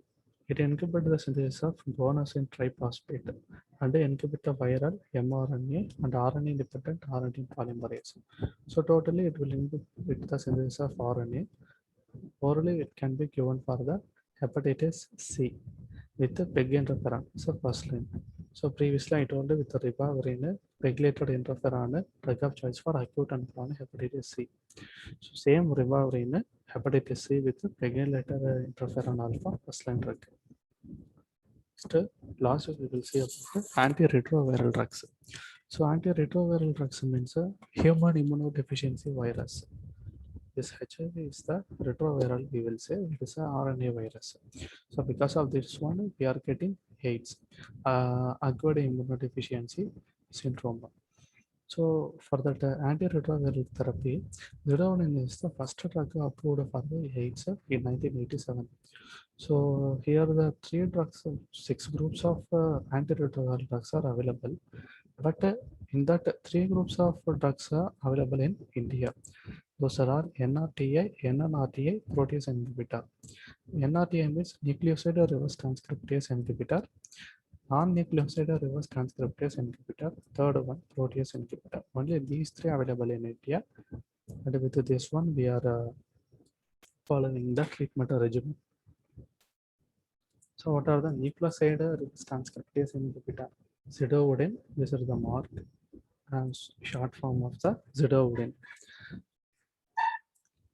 It inhibits the synthesis of guanosine triphosphate and inhibits the viral mRNA and RNA dependent RNA polymerase. So, totally it will inhibit the synthesis of RNA. Orally, it can be given for the hepatitis C with the PEG interferon. So, first line. So, previously I told you with the ribavirin, regulated interferon, drug of choice for acute and chronic hepatitis C. So, same ribavirin, hepatitis C with the regulated interferon alpha, first line drug. Next, last we will see about antiretroviral drugs. So, antiretroviral drugs means a human immunodeficiency virus. This HIV is the retroviral, we will say it is a RNA virus. So because of this one, we are getting AIDS, acquired immunodeficiency syndrome. So for that antiretroviral therapy, Zerodin is the first drug approved for the AIDS in 1987. So here the three drugs, six groups of antiretroviral drugs are available, but in that three groups of drugs are available in India. Those are NRTI, NNRTI, protease inhibitor. NRTI means nucleoside reverse transcriptase inhibitor. Non-nucleoside reverse transcriptase inhibitor. Third one, protease inhibitor. Only these three available in India. And with this one, we are following the treatment regimen. So, what are the nucleoside reverse transcriptase inhibitor? Zidovudin. This is the mark and short form of the zidovudin.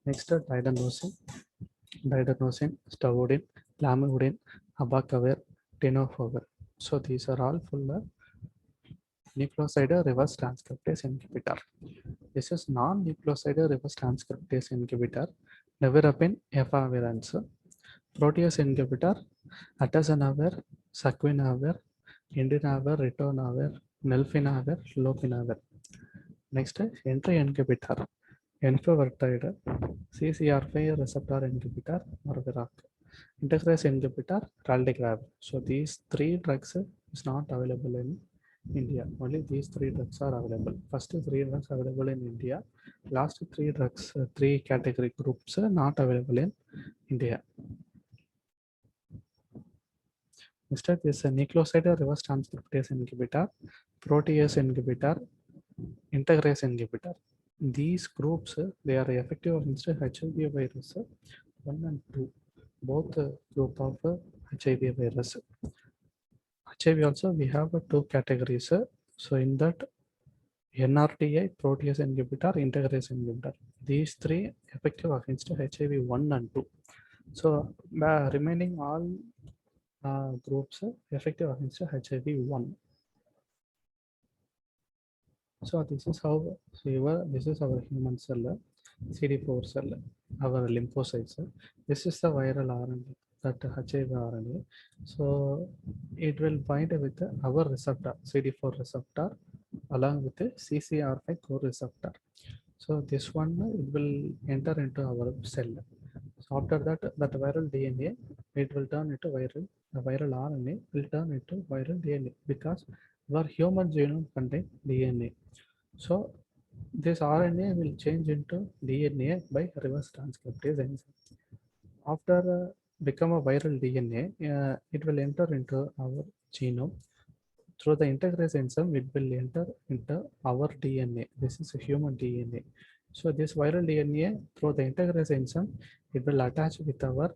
Next, diadenosine, stavudin, lamivudin, abacavir, tenofovir. So these are all full nucleoside reverse transcriptase inhibitor. This is non-nucleoside reverse transcriptase inhibitor, nevirapine, efavirenz, protease inhibitor, atazanavir, saquinavir, indinavir, ritonavir, nelfinavir, lopinavir. Next, entry inhibitor, enfavertide, CCR5 receptor inhibitor, Marvirak. Integrase inhibitor, Raldigrab. So these three drugs is not available in India. Only these three drugs are available. First three drugs available in India. Last three drugs, three category groups not available in India. Instead, this nucleoside reverse transcriptase inhibitor, protease inhibitor, integrase inhibitor. These groups, they are effective against HIV virus 1 and 2, both group of HIV virus. HIV also we have two categories. So in that NRTI, protease inhibitor, integrase inhibitor. These three effective against HIV 1 and 2. So remaining all groups effective against HIV 1. So this is how this is our human cell, CD4 cell, our lymphocytes. This is the viral RNA, that HIV RNA. So it will bind with our receptor, CD4 receptor, along with the CCR5 core receptor. So this one it will enter into our cell. So after that, that viral DNA, it will turn into viral. The viral RNA will turn into viral DNA because our human genome contains DNA. So this RNA will change into DNA by reverse transcriptase enzyme. After become a viral DNA, it will enter into our genome. Through the integrase enzyme, it will enter into our DNA. This is a human DNA. So this viral DNA, through the integrase enzyme, it will attach with our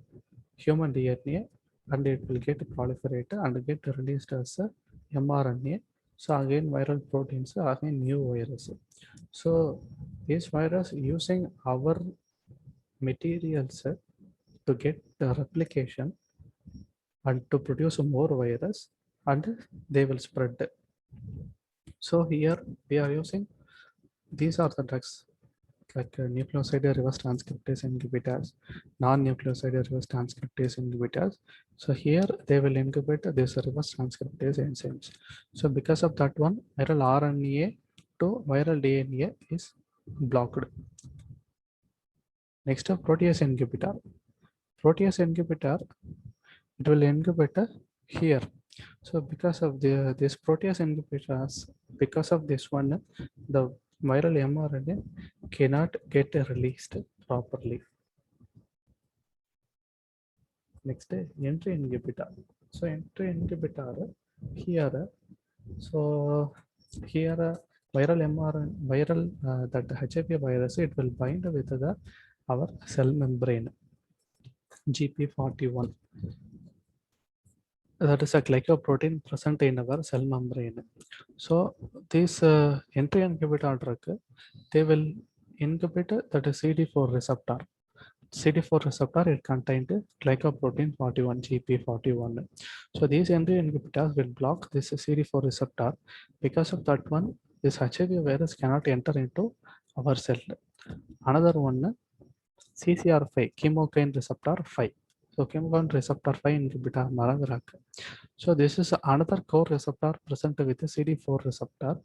human DNA and it will get proliferated and get released as a mRNA. So again, viral proteins, again new virus. So this virus using our materials to get the replication and to produce more virus and they will spread. So here we are using, these are the drugs like nucleoside reverse transcriptase inhibitors, non-nucleoside reverse transcriptase inhibitors. So here they will inhibit this reverse transcriptase enzymes. So because of that one, viral RNA to viral DNA is blocked. Next, a protease inhibitor. Protease inhibitor, it will inhibit here. So because of this protease inhibitors, because of this one, the viral mRNA cannot get released properly. Next, entry inhibitor. So entry inhibitor here. So here viral mRNA, viral that HIV virus, it will bind with the our cell membrane GP41. That is a glycoprotein present in our cell membrane. So this entry inhibitor drug, they will inhibit that is CD4 receptor. CD4 receptor, it contained glycoprotein 41 GP41. So these entry inhibitors will block this CD4 receptor. Because of that one, this HIV virus cannot enter into our cell. Another one, CCR5, chemokine receptor 5. So chemokine receptor 5 inhibitor Maravirac. So this is another core receptor present with the CD4 receptor,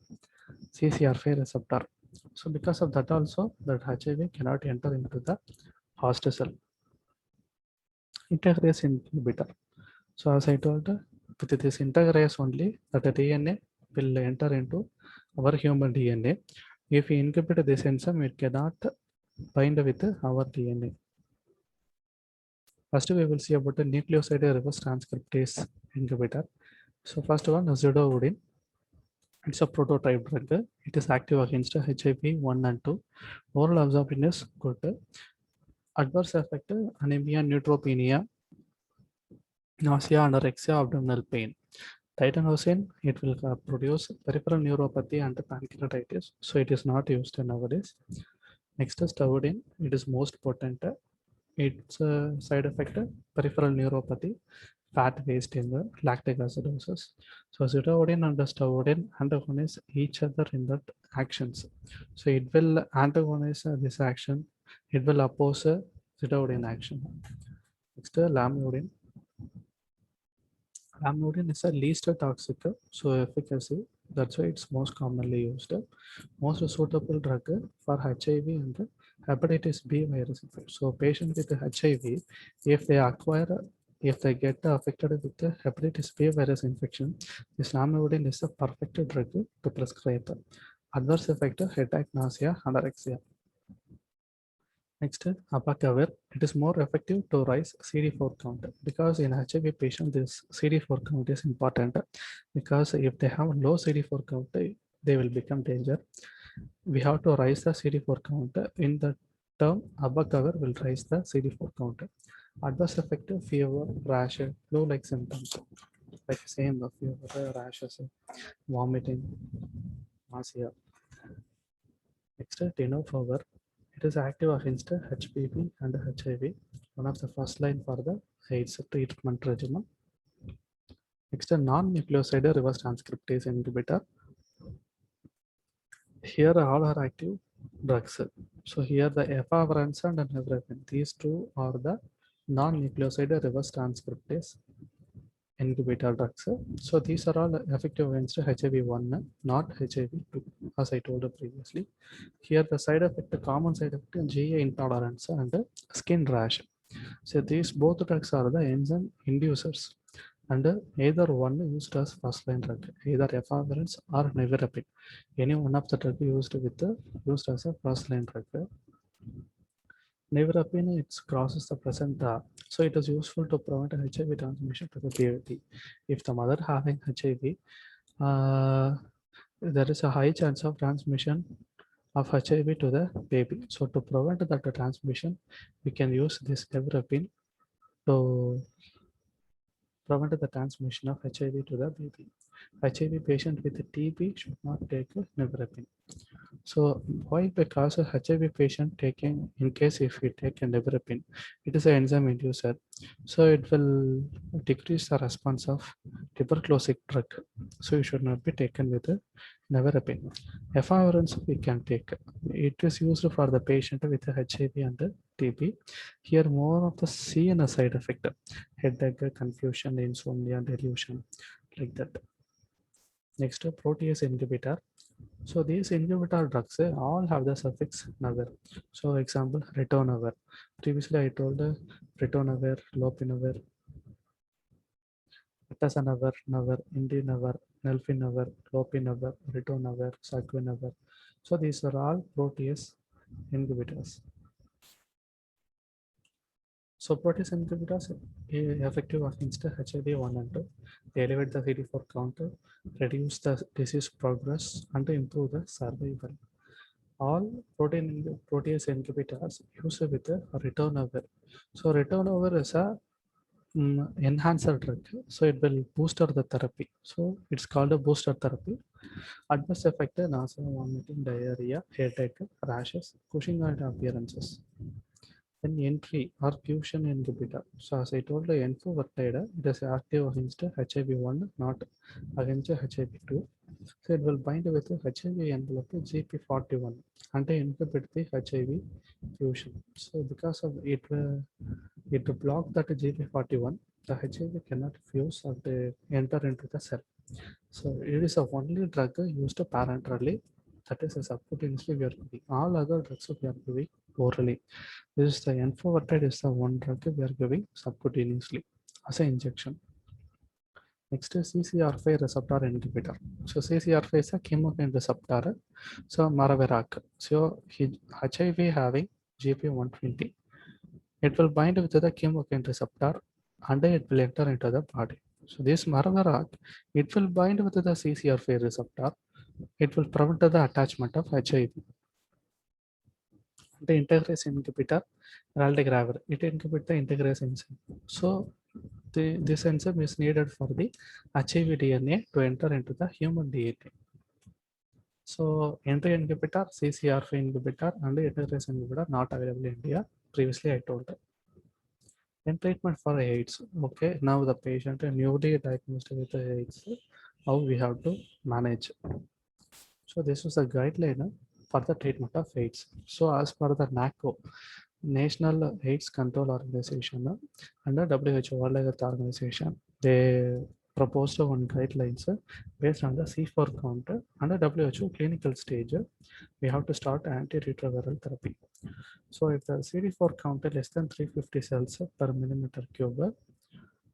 CCR5 receptor. So because of that also, that HIV cannot enter into the host cell. Integrase inhibitor. So as I told, with this integrase only, that the DNA will enter into our human DNA. If we inhibit this enzyme, it cannot bind with our DNA. First, we will see about the nucleoside reverse transcriptase inhibitor. So first one, zidovudine. It's a prototype drug. It is active against HIV 1 and 2. Oral absorption is good. Adverse effect, anemia, neutropenia, nausea, anorexia, abdominal pain. Titanosin, it will produce peripheral neuropathy and pancreatitis. So it is not used nowadays. Next is stavudine. It is most potent. Its side effect, peripheral neuropathy, fat wasting, lactic acidosis. So zidovudine and stavudine antagonize each other in that actions. So it will antagonize this action. It will oppose zidovudine action. Next, lamivudine. Lamivudine is a least toxic, so efficacy. That's why it's most commonly used. Most suitable drug for HIV and hepatitis B virus infection. So patients with HIV, if they acquire, if they get affected with the hepatitis B virus infection, this lamivudine is a perfect drug to prescribe. Adverse effect, headache, nausea, anorexia. Next, abacavir. It is more effective to rise CD4 count, because in HIV patient this CD4 count is important, because if they have low CD4 count, they will become danger. We have to rise the CD4 count. In the term, abacavir will rise the CD4 count. Adverse effect, fever, rash, flu-like symptoms, like same fever, rashes, vomiting, nausea. Next, tenofovir. It is active against HPV and HIV, one of the first line for the AIDS treatment regimen. Next, non-nucleoside reverse transcriptase inhibitor. Here all are active drugs. So here the efavirenz and nevirapine, these two are the non-nucleoside reverse transcriptase inhibitor drugs. So these are all effective against HIV-1, not HIV-2, as I told you previously. Here the side effect, the common side effect, GI intolerance and skin rash. So these both drugs are the enzyme inducers, and either one used as first line drug, either efavirenz or nevirapine. Any one of the drug used as a first line drug. Nevirapine, it crosses the placenta, so it is useful to prevent HIV transmission to the baby. If the mother having HIV, there is a high chance of transmission of HIV to the baby. So to prevent that transmission, we can use this nevirapine to prevent the transmission of HIV to the baby. HIV patient with TB should not take nevirapine. So why? Because a HIV patient taking, in case if we take a nevirapine, it is an enzyme inducer. So it will decrease the response of tuberculous drug. So you should not be taken with a nevirapine. Efavirenz we can take. It is used for the patient with HIV and TB. Here more of the CNS side effect, headache, confusion, insomnia, delusion, like that. Next, protease inhibitor. So these inhibitor drugs all have the suffix navar. So example, ritonavir. Previously I told ritonavir, lopinavir, atazanavir, navir, indinavir, nelfinavir, lopinavir, ritonavir, saquinavir. So these are all protease inhibitors. So protease inhibitors effective against HIV-1 and 2. They elevate the CD4 count, reduce the disease progress, and improve the survival. All protease inhibitors used with a ritonavir. So ritonavir is a enhancer drug. So it will booster the therapy. So it's called a booster therapy. Adverse effect: nausea, vomiting, diarrhea, headache, rashes, Cushing-like appearances. Then entry or fusion inhibitor. So as I told the enfovertide, it is active against HIV-1, not against HIV-2. So it will bind with the HIV envelope GP41 and inhibit the HIV fusion. So because of it, it block that GP41, the HIV cannot fuse or enter into the cell. So it is the only drug used parenterally, that is a subcutaneously we are giving. All other drugs we are giving orally. This is the enfovertide is the one drug we are giving subcutaneously as an injection. Next is CCR5 receptor inhibitor. So CCR5 is a chemokine receptor. So Maravirac. So HIV having GP120. It will bind with the chemokine receptor and it will enter into the body. So this Maravirac, it will bind with the CCR5 receptor. It will prevent the attachment of HIV. The integrase inhibitor, raltegravir, it inhibits the integrase enzyme. So this enzyme is needed for the HIV DNA to enter into the human DNA. So entry inhibitor, CCR5 inhibitor, and integrase inhibitor not available in India. Previously I told. And treatment for AIDS. Okay, now the patient newly diagnosed with AIDS, how we have to manage. So this was a guideline for the treatment of AIDS. So as per the NACO, National AIDS Control Organization and the WHO World Health Organization, they proposed one guidelines based on the C4 count and the WHO clinical stage. We have to start antiretroviral therapy. So if the CD4 count is less than 350 cells per millimeter cube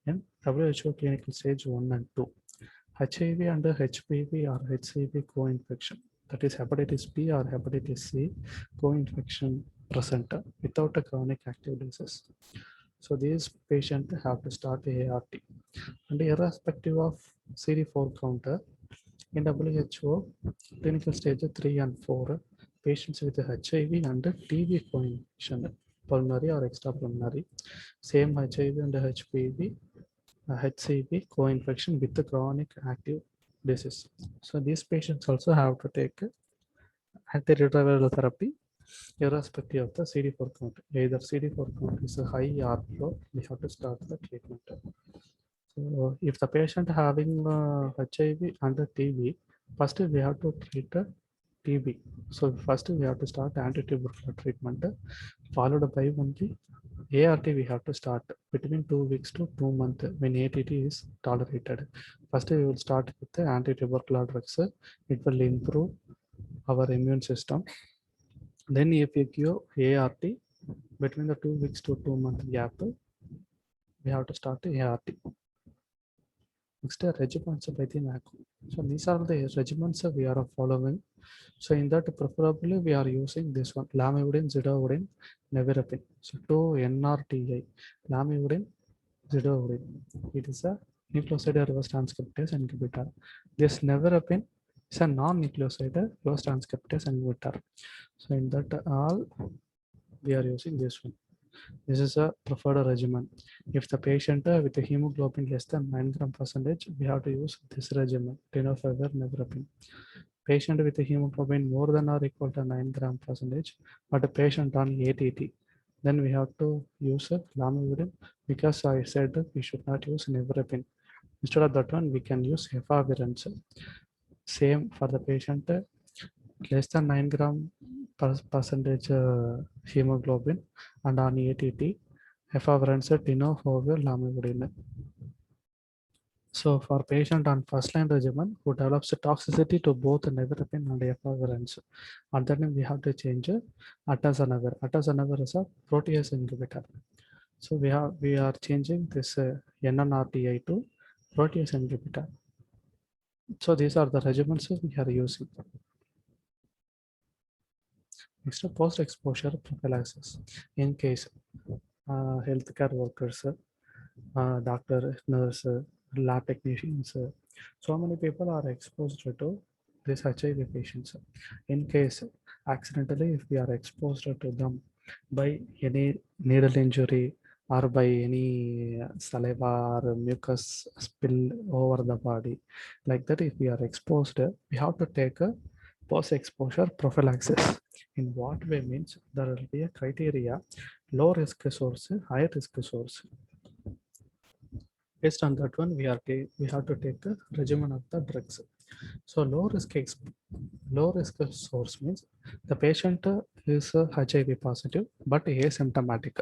in WHO clinical stage 1 and 2, HIV and HPV or HCV co-infection, that is hepatitis B or hepatitis C co-infection present without a chronic active disease. So these patients have to start ART. And irrespective of CD4 counter, in WHO clinical stage 3 and 4, patients with HIV and TB co-infection, pulmonary or extrapulmonary, same HIV and HPV, HCV co-infection with the chronic active disease. So these patients also have to take antiretroviral therapy irrespective of the CD4 count. Either CD4 count is high or low, we have to start the treatment. So if the patient having HIV and TB, first we have to treat TB. So first we have to start antitubercular treatment, followed by only ART we have to start between 2 weeks to 2 months when ATT is tolerated. First we will start with the antitubercular drugs. It will improve our immune system. Then if you give ART between the 2 weeks to 2 month gap, we have to start the ART. Next regimens by the NACO. So these are the regimens we are following. So in that preferably we are using this one, lamivudine, zidovudine, nevirapine. So 2 NRTI, lamivudine, zidovudine. It is a nucleoside reverse transcriptase inhibitor. This nevirapine is a non-nucleoside reverse transcriptase inhibitor. So in that all we are using this one. This is a preferred regimen. If the patient with a hemoglobin less than 9 gram percentage, we have to use this regimen, tenofovir nevirapine. Patient with a hemoglobin more than or equal to 9 gram percentage, but a patient on ATT, then we have to use a lamivudine, because I said that we should not use nevirapine. Instead of that one, we can use efavirenz. Same for the patient less than 9 gram percentage hemoglobin and on ATT, efavirenz, tenofovir, lamivudine. So for patient on first line regimen who develops a toxicity to both nevirapine and efavirenz, at that time we have to change atazanavir. Atazanavir is a protease inhibitor. So we are changing this NNRTI to protease inhibitor. So these are the regimens we are using. Next, post-exposure prophylaxis. In case healthcare workers, doctor, nurse, lab technicians, so many people are exposed to this HIV patients. In case accidentally, if we are exposed to them by any needle injury or by any saliva or mucus spill over the body, like that, if we are exposed, we have to take a post-exposure prophylaxis. In what way means there will be a criteria: low risk source, high risk source. Based on that one, we have to take the regimen of the drugs. So low risk source means the patient is HIV positive but asymptomatic.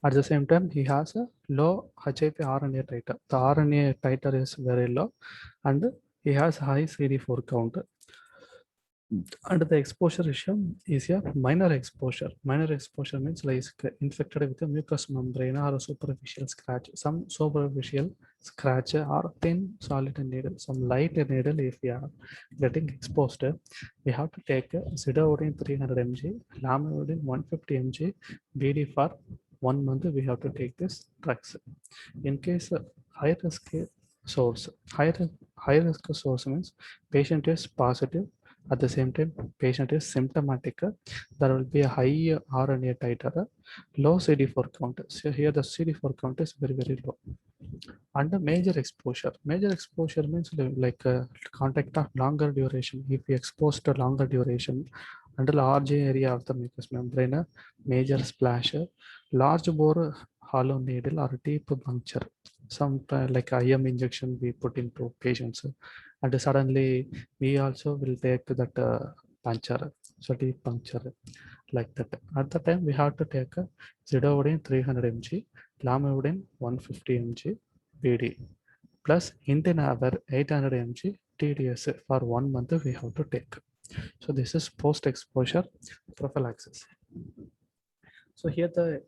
At the same time, he has a low HIV RNA titer. The RNA titer is very low, and he has high CD4 count. And the exposure is a minor exposure. Minor exposure means like infected with a mucous membrane or a superficial scratch. Some superficial scratch or thin solid needle, some light needle. If we are getting exposed, we have to take zidovudine 300 mg, lamivudine 150 mg, BD for 1 month. We have to take this drugs. In case high risk source, high risk source means patient is positive. At the same time, patient is symptomatic. There will be a high RNA titer, low CD4 count. So here the CD4 count is very, very low. And the major exposure. Major exposure means like contact of longer duration. If we expose to longer duration under large area of the mucous membrane, major splash, large bore hollow needle or deep puncture. Some like IM injection we put into patients, and suddenly we also will take that puncture, so deep puncture like that. At the time we have to take a zidovudine 300 mg, lamivudine 150 mg, BD plus Intenavir 800 mg TDS for 1 month we have to take. So this is post-exposure prophylaxis. So here the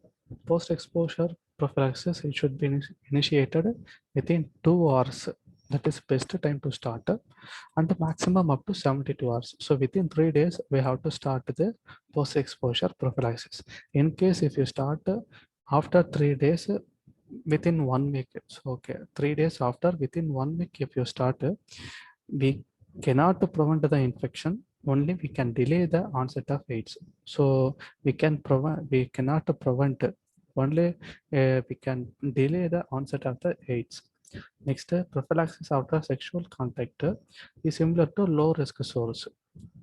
post-exposure prophylaxis, it should be initiated within 2 hours. That is best time to start, and the maximum up to 72 hours. So within 3 days, we have to start the post-exposure prophylaxis. In case if you start after 3 days, within 1 week, it's okay. 3 days after, within 1 week, if you start, we cannot prevent the infection. Only we can delay the onset of AIDS. So we cannot prevent. Only we can delay the onset of the AIDS. Next, prophylaxis after sexual contact is similar to low risk source.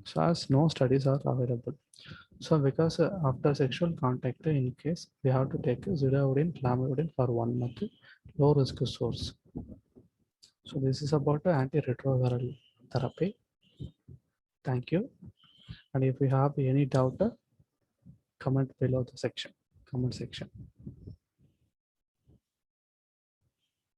So as no studies are available. So because after sexual contact, in case we have to take zidovudine, lamivudine for 1 month, low risk source. So this is about antiretroviral therapy. Thank you. And if you have any doubt, comment below the comment section.